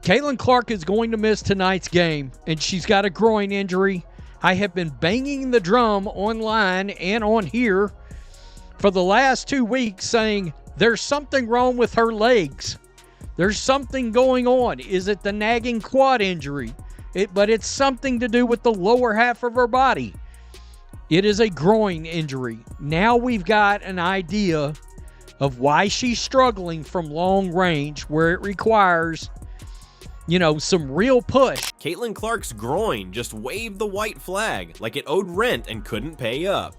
Caitlin Clark is going to miss tonight's game, and she's got a groin injury. I have been banging the drum online and on here for the last 2 weeks saying there's something wrong with her legs. There's something going on. Is it the nagging quad injury? But it's something to do with the lower half of her body. It is a groin injury. Now we've got an idea of why she's struggling from long range, where it requires, some real push. Caitlin Clark's groin just waved the white flag like it owed rent and couldn't pay up.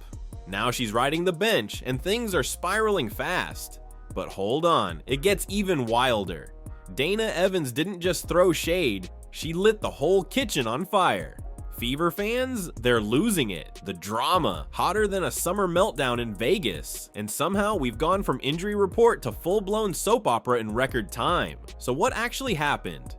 Now she's riding the bench and things are spiraling fast. But hold on, it gets even wilder. Dana Evans didn't just throw shade, she lit the whole kitchen on fire. Fever fans, they're losing it. The drama, hotter than a summer meltdown in Vegas. And somehow we've gone from injury report to full-blown soap opera in record time. So what actually happened?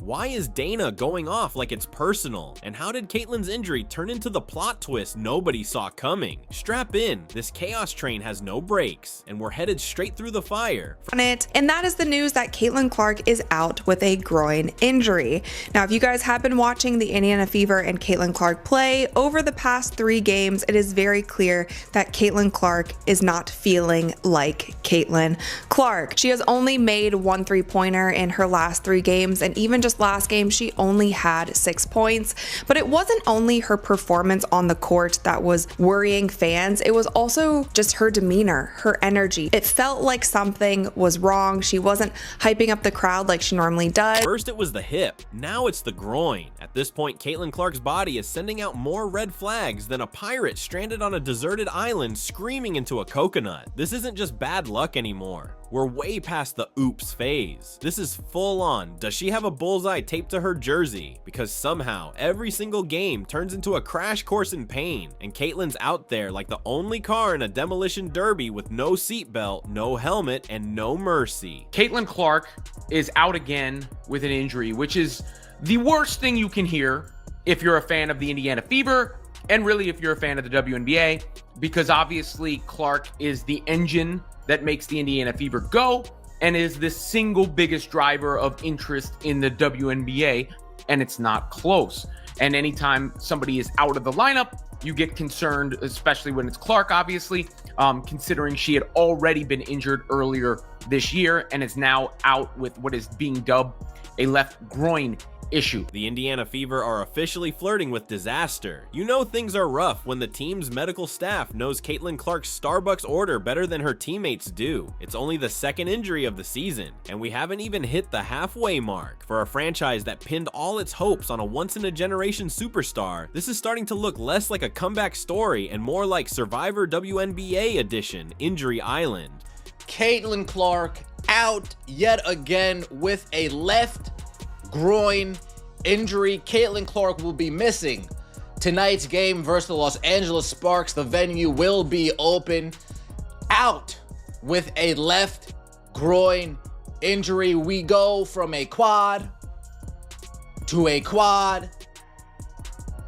Why is Dana going off like it's personal? And how did Caitlin's injury turn into the plot twist nobody saw coming? Strap in, this chaos train has no brakes, and we're headed straight through the fire. And that is the news that Caitlin Clark is out with a groin injury. Now, if you guys have been watching the Indiana Fever and Caitlin Clark play over the past 3 games, it is very clear that Caitlin Clark is not feeling like Caitlin Clark. She has only made 1 3-pointer in her last 3 games, and even just last game she only had 6 points. But it wasn't only her performance on the court that was worrying fans, it was also just her demeanor, her energy. It felt like something was wrong. She wasn't hyping up the crowd like she normally does. First it was the hip, now it's the groin. At this point, Caitlin Clark's body is sending out more red flags than a pirate stranded on a deserted island screaming into a coconut. This isn't just bad luck anymore. We're way past the oops phase. This is full on. Does she have a bullseye taped to her jersey? Because somehow every single game turns into a crash course in pain, and Caitlin's out there like the only car in a demolition derby with no seatbelt, no helmet, and no mercy. Caitlin Clark is out again with an injury, which is the worst thing you can hear if you're a fan of the Indiana Fever, and really if you're a fan of the WNBA, because obviously Clark is the engine that makes the Indiana Fever go and is the single biggest driver of interest in the WNBA, and it's not close. And anytime somebody is out of the lineup, you get concerned, especially when it's Clark, obviously, considering she had already been injured earlier this year and is now out with what is being dubbed a left groin issue. The Indiana Fever are officially flirting with disaster. You know things are rough when the team's medical staff knows Caitlin Clark's Starbucks order better than her teammates do. It's only the 2nd injury of the season, and we haven't even hit the halfway mark. For a franchise that pinned all its hopes on a once-in-a-generation superstar, this is starting to look less like a comeback story and more like Survivor WNBA edition, Injury Island. Caitlin Clark out yet again with a left groin injury. Caitlin Clark will be missing tonight's game versus the Los Angeles Sparks. The venue will be open. Out with a left groin injury. We go from a quad to a quad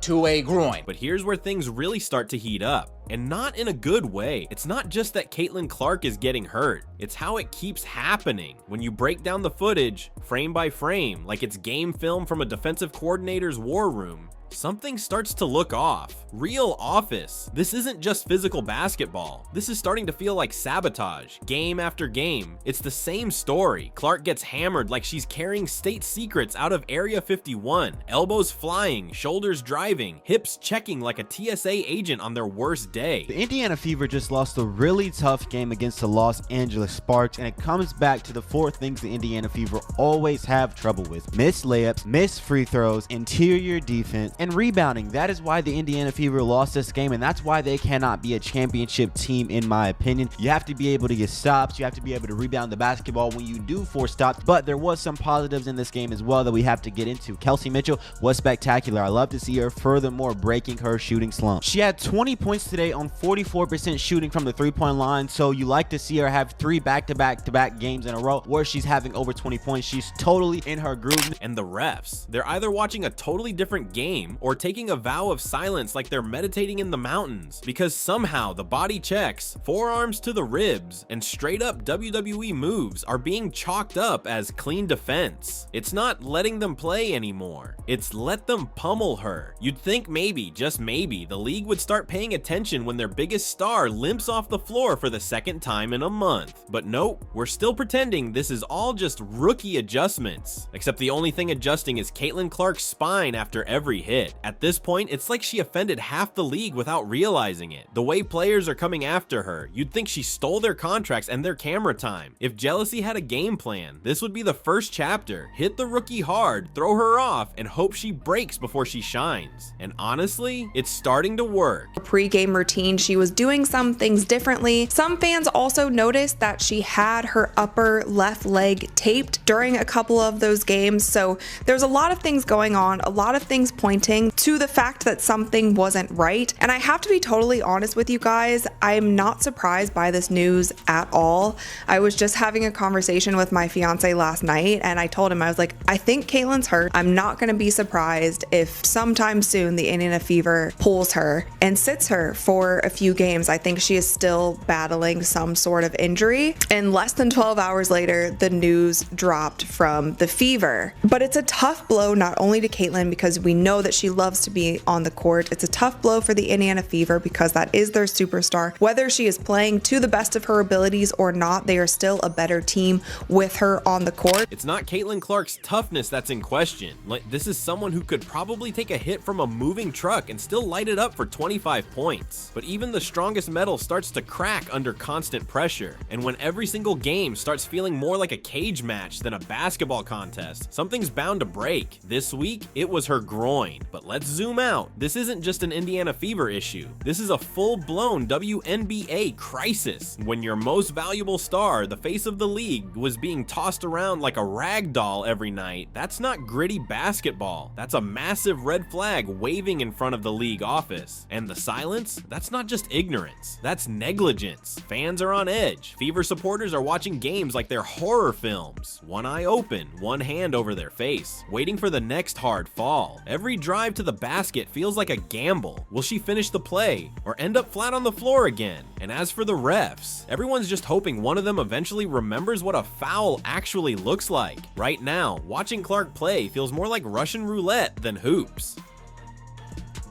to a groin. But here's where things really start to heat up, and not in a good way. It's not just that Caitlin Clark is getting hurt, it's how it keeps happening. When you break down the footage, frame by frame, like it's game film from a defensive coordinator's war room, something starts to look off. Real office. This isn't just physical basketball. This is starting to feel like sabotage, game after game. It's the same story. Clark gets hammered like she's carrying state secrets out of Area 51. Elbows flying, shoulders driving, hips checking like a TSA agent on their worst day. The Indiana Fever just lost a really tough game against the Los Angeles Sparks, and it comes back to the 4 things the Indiana Fever always have trouble with: missed layups, missed free throws, interior defense, and rebounding. That is why the Indiana Fever lost this game, and that's why they cannot be a championship team, in my opinion. You have to be able to get stops, you have to be able to rebound the basketball when you do force stops. But there was some positives in this game as well that we have to get into. Kelsey Mitchell was spectacular. I love to see her furthermore breaking her shooting slump. She had 20 points today on 44% shooting from the 3-point line, so you like to see her have 3 back-to-back games in a row where she's having over 20 points. She's totally in her groove. And the refs, they're either watching a totally different game game or taking a vow of silence like they're meditating in the mountains, because somehow the body checks, forearms to the ribs, and straight up WWE moves are being chalked up as clean defense. It's not letting them play anymore. It's let them pummel her. You'd think maybe, just maybe, the league would start paying attention when their biggest star limps off the floor for the second time in a month. But nope, we're still pretending this is all just rookie adjustments. Except the only thing adjusting is Caitlin Clark's spine after every hit. At this point, it's like she offended half the league without realizing it. The way players are coming after her, you'd think she stole their contracts and their camera time. If jealousy had a game plan, this would be the first chapter. Hit the rookie hard, throw her off, and hope she breaks before she shines. And honestly, it's starting to work. Pre-game routine, she was doing some things differently. Some fans also noticed that she had her upper left leg taped during a couple of those games. So there's a lot of things going on, a lot of things pointing to the fact that something wasn't right. And I have to be totally honest with you guys, I am not surprised by this news at all. I was just having a conversation with my fiance last night and I told him, I was like, I think Caitlin's hurt. I'm not going to be surprised if sometime soon the Indiana Fever pulls her and sits her for a few games. I think she is still battling some sort of injury. And less than 12 hours later, the news dropped from the Fever. But it's a tough blow not only to Caitlin because we know that she loves to be on the court. It's a tough blow for the Indiana Fever because that is their superstar. Whether she is playing to the best of her abilities or not, they are still a better team with her on the court. It's not Caitlin Clark's toughness that's in question. Like, this is someone who could probably take a hit from a moving truck and still light it up for 25 points. But even the strongest metal starts to crack under constant pressure. And when every single game starts feeling more like a cage match than a basketball contest, something's bound to break. This week, it was her groin. But let's zoom out. This isn't just an Indiana Fever issue. This is a full-blown WNBA crisis. When your most valuable star, the face of the league, was being tossed around like a rag doll every night, that's not gritty basketball. That's a massive red flag waving in front of the league office. And the silence? That's not just ignorance. That's negligence. Fans are on edge. Fever supporters are watching games like they're horror films. One eye open, one hand over their face, waiting for the next hard fall. Every drive to the basket feels like a gamble. Will she finish the play or end up flat on the floor again? And as for the refs, everyone's just hoping one of them eventually remembers what a foul actually looks like. Right now, watching Clark play feels more like Russian roulette than hoops.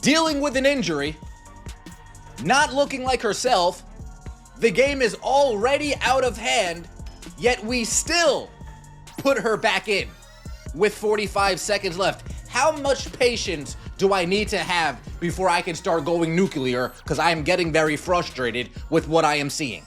Dealing with an injury, not looking like herself, the game is already out of hand, yet we still put her back in with 45 seconds left. How much patience do I need to have before I can start going nuclear? Because I am getting very frustrated with what I am seeing.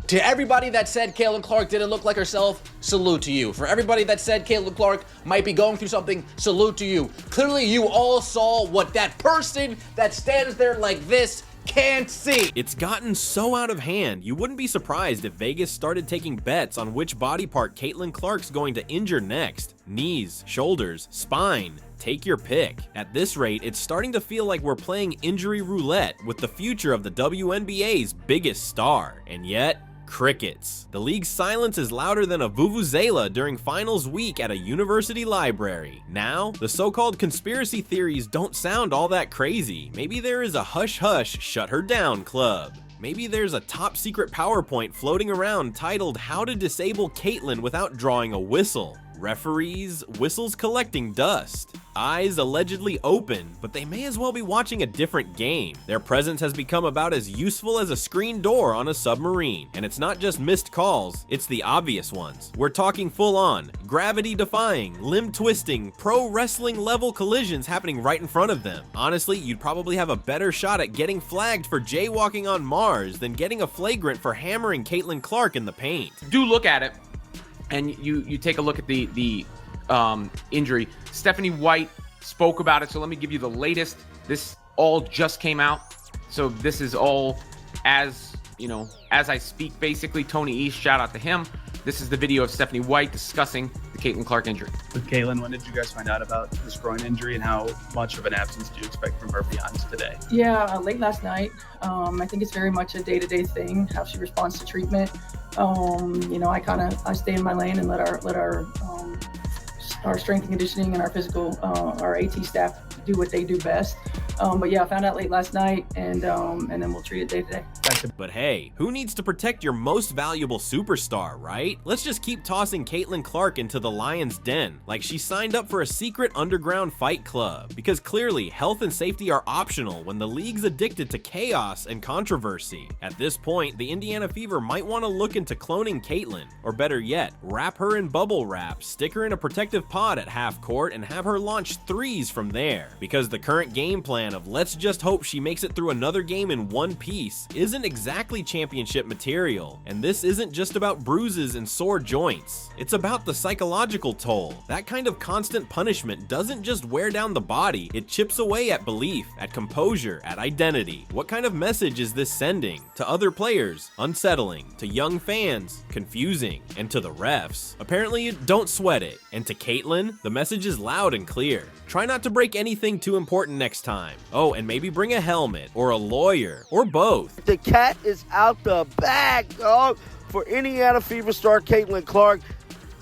To everybody that said Caitlin Clark didn't look like herself, salute to you. For everybody that said Caitlin Clark might be going through something, salute to you. Clearly, you all saw what that person that stands there like this can't see. It's gotten so out of hand, you wouldn't be surprised if Vegas started taking bets on which body part Caitlin Clark's going to injure next. Knees, shoulders, spine. Take your pick. At this rate, it's starting to feel like we're playing injury roulette with the future of the WNBA's biggest star. And yet, crickets. The league's silence is louder than a vuvuzela during finals week at a university library. Now, the so-called conspiracy theories don't sound all that crazy. Maybe there is a hush-hush, shut her down club. Maybe there's a top secret PowerPoint floating around titled How to Disable Caitlin Without Drawing a Whistle. Referees, whistles collecting dust. Eyes allegedly open, but they may as well be watching a different game. Their presence has become about as useful as a screen door on a submarine. And it's not just missed calls, it's the obvious ones. We're talking full on, gravity defying, limb twisting, pro wrestling level collisions happening right in front of them. Honestly, you'd probably have a better shot at getting flagged for jaywalking on Mars than getting a flagrant for hammering Caitlin Clark in the paint. Do look at it, and you take a look at the injury. Stephanie White spoke about it, so let me give you the latest. This all just came out, so this is all as I speak. Basically, Tony East, shout out to him. This is the video of Stephanie White discussing the Caitlin Clark injury. With Caitlin, when did you guys find out about this groin injury, and how much of an absence do you expect from her beyond today? Yeah, late last night. I think it's very much a day-to-day thing, how she responds to treatment. I stay in my lane and let our our strength and conditioning and our physical, our AT staff do what they do best. But yeah, I found out late last night, and then we'll treat it day to day. But hey, who needs to protect your most valuable superstar, right? Let's just keep tossing Caitlin Clark into the lion's den like she signed up for a secret underground fight club, because clearly health and safety are optional when the league's addicted to chaos and controversy. At this point, the Indiana Fever might want to look into cloning Caitlin, or better yet, wrap her in bubble wrap, stick her in a protective pod at half court, and have her launch threes from there, because the current game plan of let's just hope she makes it through another game in one piece isn't exactly championship material. And this isn't just about bruises and sore joints. It's about the psychological toll. That kind of constant punishment doesn't just wear down the body, it chips away at belief, at composure, at identity. What kind of message is this sending? To other players, unsettling. To young fans, confusing. And to the refs, apparently don't sweat it. And to Caitlin, the message is loud and clear. Try not to break anything too important next time. Oh, and maybe bring a helmet, or a lawyer, or both. The cat is out the bag, dog, for Indiana Fever star Caitlin Clark.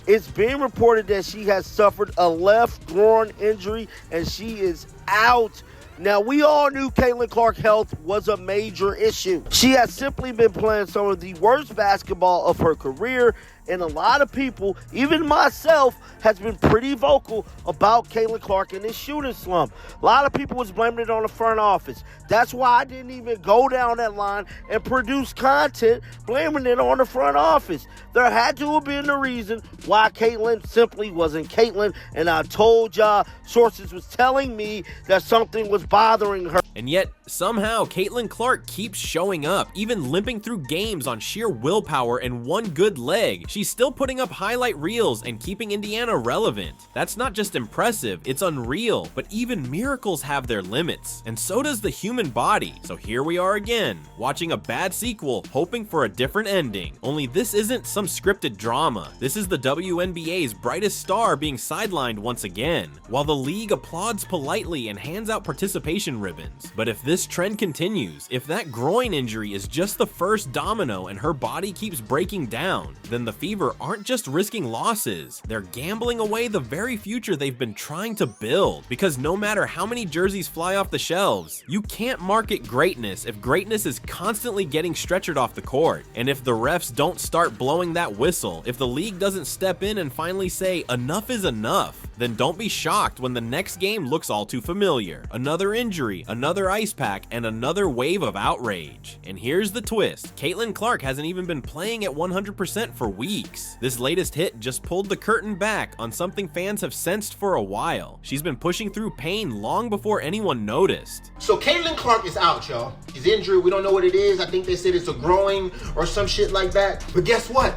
It's being reported that she has suffered a left groin injury, and she is out. Now, we all knew Caitlin Clark's health was a major issue. She has simply been playing some of the worst basketball of her career, and a lot of people, even myself, has been pretty vocal about Caitlin Clark and this shooting slump. A lot of people was blaming it on the front office. That's why I didn't even go down that line and produce content blaming it on the front office. There had to have been a reason why Caitlin simply wasn't Caitlin, and I told y'all sources was telling me that something was bothering her. And yet, somehow, Caitlin Clark keeps showing up, even limping through games on sheer willpower and one good leg. She's still putting up highlight reels and keeping Indiana relevant. That's not just impressive, it's unreal. But even miracles have their limits, and so does the human body. So here we are again, watching a bad sequel, hoping for a different ending. Only this isn't some scripted drama. This is the WNBA's brightest star being sidelined once again, while the league applauds politely and hands out participation ribbons. But if this trend continues, if that groin injury is just the first domino and her body keeps breaking down, then the Fever aren't just risking losses, they're gambling away the very future they've been trying to build. Because no matter how many jerseys fly off the shelves, you can't market greatness if greatness is constantly getting stretchered off the court. And if the refs don't start blowing that whistle, if the league doesn't step in and finally say enough is enough, then don't be shocked when the next game looks all too familiar. Another injury, another ice pack, and another wave of outrage. And here's the twist. Caitlin Clark hasn't even been playing at 100% for weeks. This latest hit just pulled the curtain back on something fans have sensed for a while. She's been pushing through pain long before anyone noticed. So Caitlin Clark is out, y'all. She's injured. We don't know what it is. I think they said it's a groin or some shit like that. But guess what?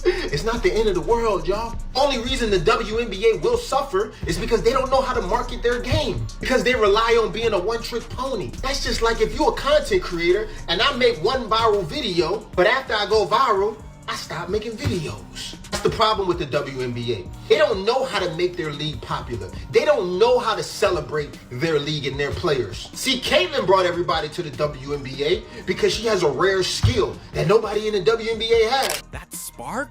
It's not the end of the world, y'all. Only reason the WNBA will suffer is because they don't know how to market their game. Because they rely on being a one-trick pony. That's just like if you're a content creator and I make one viral video, but after I go viral, I stop making videos. That's the problem with the WNBA. They don't know how to make their league popular. They don't know how to celebrate their league and their players. See, Caitlin brought everybody to the WNBA because she has a rare skill that nobody in the WNBA has. That spark?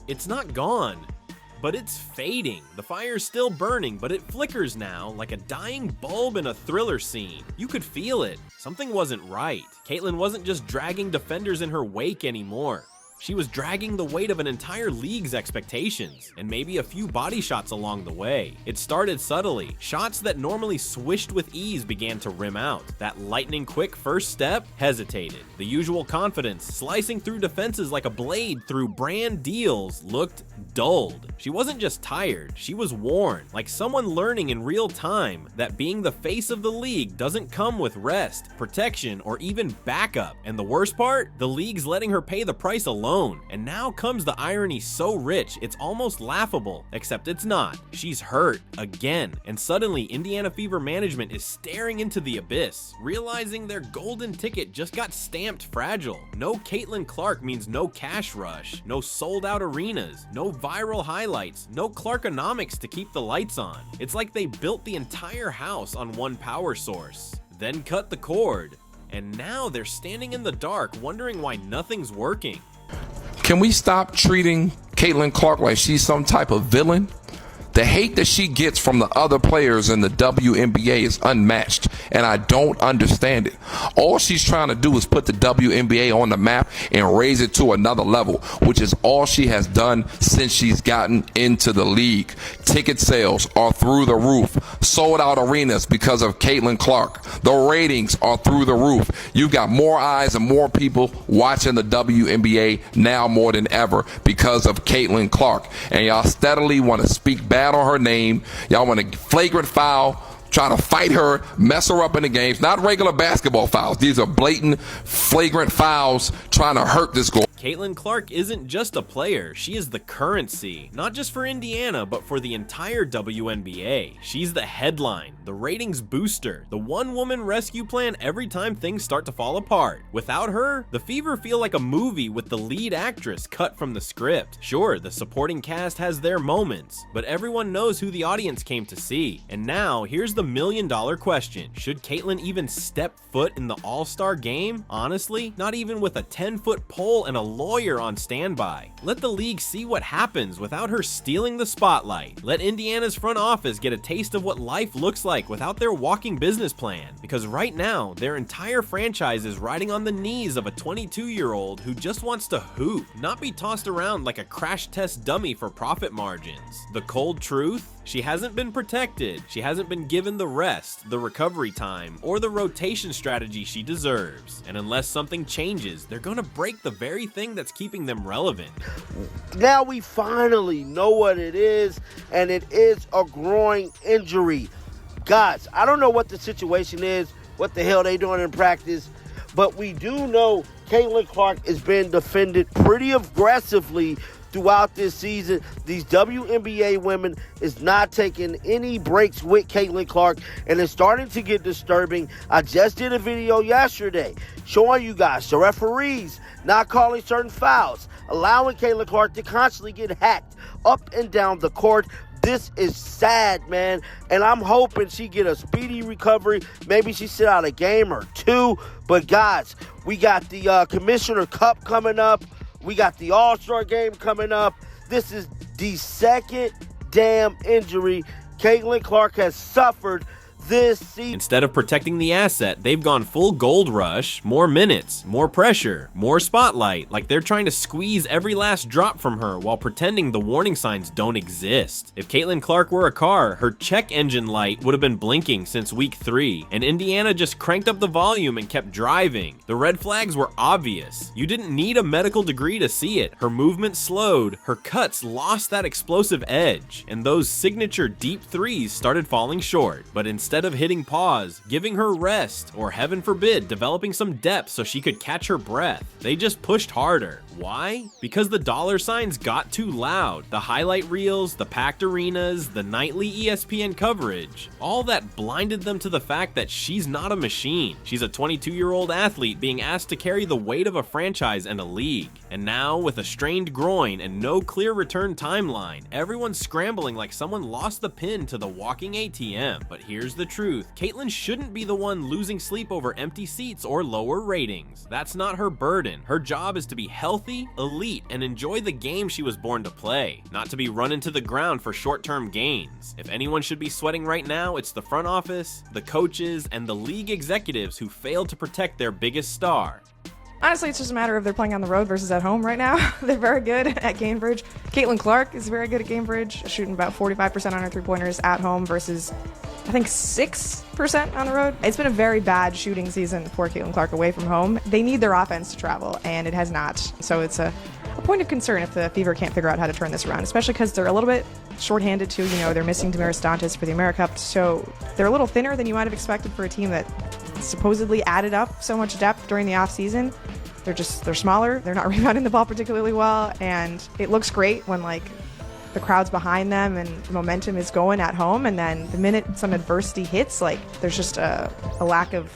It's not gone, but it's fading. The fire's still burning, but it flickers now like a dying bulb in a thriller scene. You could feel it. Something wasn't right. Caitlin wasn't just dragging defenders in her wake anymore. She was dragging the weight of an entire league's expectations, and maybe a few body shots along the way. It started subtly. Shots that normally swished with ease began to rim out. That lightning quick first step hesitated. The usual confidence, slicing through defenses like a blade through brand deals, looked dulled. She wasn't just tired, she was worn, like someone learning in real time that being the face of the league doesn't come with rest, protection, or even backup. And the worst part? The league's letting her pay the price alone. And now comes the irony so rich, it's almost laughable, except it's not. She's hurt again, and suddenly Indiana Fever management is staring into the abyss, realizing their golden ticket just got stamped fragile. No Caitlin Clark means no cash rush, no sold out arenas, no viral highlights, no Clarkonomics to keep the lights on. It's like they built the entire house on one power source, then cut the cord, and now they're standing in the dark wondering why nothing's working. Can we stop treating Caitlin Clark like she's some type of villain? The hate that she gets from the other players in the WNBA is unmatched, and I don't understand it. All she's trying to do is put the WNBA on the map and raise it to another level, which is all she has done since she's gotten into the league. Ticket sales are through the roof. Sold out arenas because of Caitlin Clark. The ratings are through the roof. You've got more eyes and more people watching the WNBA now more than ever because of Caitlin Clark. And y'all steadily want to speak bad on her name. Y'all want to flagrant foul, trying to fight her, mess her up in the games. Not regular basketball fouls. These are blatant, flagrant fouls trying to hurt this girl. Caitlin Clark isn't just a player, she is the currency, not just for Indiana, but for the entire WNBA. She's the headline, the ratings booster, the one-woman rescue plan every time things start to fall apart. Without her, the Fever feel like a movie with the lead actress cut from the script. Sure, the supporting cast has their moments, but everyone knows who the audience came to see. And now, here's the million-dollar question. Should Caitlin even step foot in the All-Star game? Honestly, not even with a 10-foot pole and a lawyer on standby. Let the league see what happens without her stealing the spotlight. Let Indiana's front office get a taste of what life looks like without their walking business plan. Because right now, their entire franchise is riding on the knees of a 22-year-old who just wants to hoop, not be tossed around like a crash test dummy for profit margins. The cold truth? She hasn't been protected, she hasn't been given the rest, the recovery time, or the rotation strategy she deserves. And unless something changes, they're gonna break the very thing that's keeping them relevant. Now we finally know what it is, and it is a groin injury. Guys, I don't know what the situation is, what the hell they doing in practice, but we do know Caitlin Clark is being defended pretty aggressively throughout this season. These WNBA women is not taking any breaks with Caitlin Clark, and it's starting to get disturbing. I just did a video yesterday showing you guys the referees not calling certain fouls, allowing Caitlin Clark to constantly get hacked up and down the court. This is sad, man, and I'm hoping she get a speedy recovery. Maybe she sit out a game or two. But guys, we got the Commissioner Cup coming up. We got the All-Star game coming up. This is the second damn injury Caitlin Clark has suffered this season. Instead of protecting the asset, they've gone full gold rush, more minutes, more pressure, more spotlight, like they're trying to squeeze every last drop from her while pretending the warning signs don't exist. If Caitlin Clark were a car, her check engine light would have been blinking since week 3, and Indiana just cranked up the volume and kept driving. The red flags were obvious. You didn't need a medical degree to see it. Her movement slowed, her cuts lost that explosive edge, and those signature deep threes started falling short. But instead of hitting pause, giving her rest, or heaven forbid, developing some depth so she could catch her breath, they just pushed harder. Why? Because the dollar signs got too loud. The highlight reels, the packed arenas, the nightly ESPN coverage, all that blinded them to the fact that she's not a machine. She's a 22-year-old athlete being asked to carry the weight of a franchise and a league. And now, with a strained groin and no clear return timeline, everyone's scrambling like someone lost the pin to the walking ATM. But here's the truth. Caitlin shouldn't be the one losing sleep over empty seats or lower ratings. That's not her burden. Her job is to be healthy, elite, and enjoy the game she was born to play, not to be run into the ground for short-term gains. If anyone should be sweating right now, it's the front office, the coaches, and the league executives who failed to protect their biggest star. Honestly, it's just a matter of they're playing on the road versus at home right now. They're very good at Cambridge. Caitlin Clark is very good at Cambridge, shooting about 45% on her three-pointers at home versus, I think, 6% on the road. It's been a very bad shooting season for Caitlin Clark away from home. They need their offense to travel, and it has not. So it's a point of concern if the Fever can't figure out how to turn this around, especially because they're a little bit shorthanded too. You know, they're missing Damaris Dantas for the AmeriCup, so they're a little thinner than you might have expected for a team that supposedly added up so much depth during the offseason. They're smaller, they're not rebounding the ball particularly well, and it looks great when like the crowd's behind them and the momentum is going at home, and then the minute some adversity hits, like there's just a lack of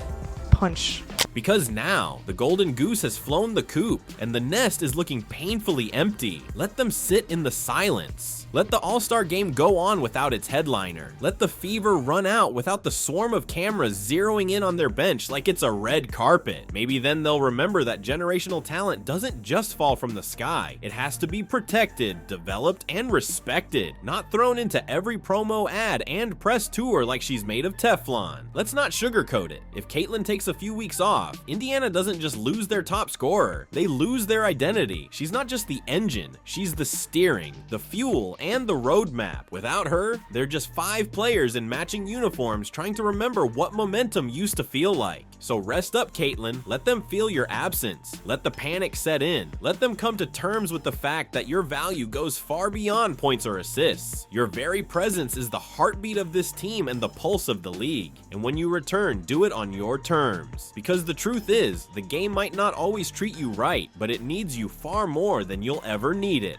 punch. Because now, the golden goose has flown the coop, and the nest is looking painfully empty. Let them sit in the silence. Let the All-Star game go on without its headliner. Let the fever run out without the swarm of cameras zeroing in on their bench like it's a red carpet. Maybe then they'll remember that generational talent doesn't just fall from the sky. It has to be protected, developed, and respected, not thrown into every promo ad and press tour like she's made of Teflon. Let's not sugarcoat it. If Caitlin takes a few weeks off, Indiana doesn't just lose their top scorer, they lose their identity. She's not just the engine, she's the steering, the fuel, and the roadmap. Without her, they're just 5 players in matching uniforms trying to remember what momentum used to feel like. So rest up, Caitlin. Let them feel your absence. Let the panic set in. Let them come to terms with the fact that your value goes far beyond points or assists. Your very presence is the heartbeat of this team and the pulse of the league. And when you return, do it on your terms. Because the truth is, the game might not always treat you right, but it needs you far more than you'll ever need it.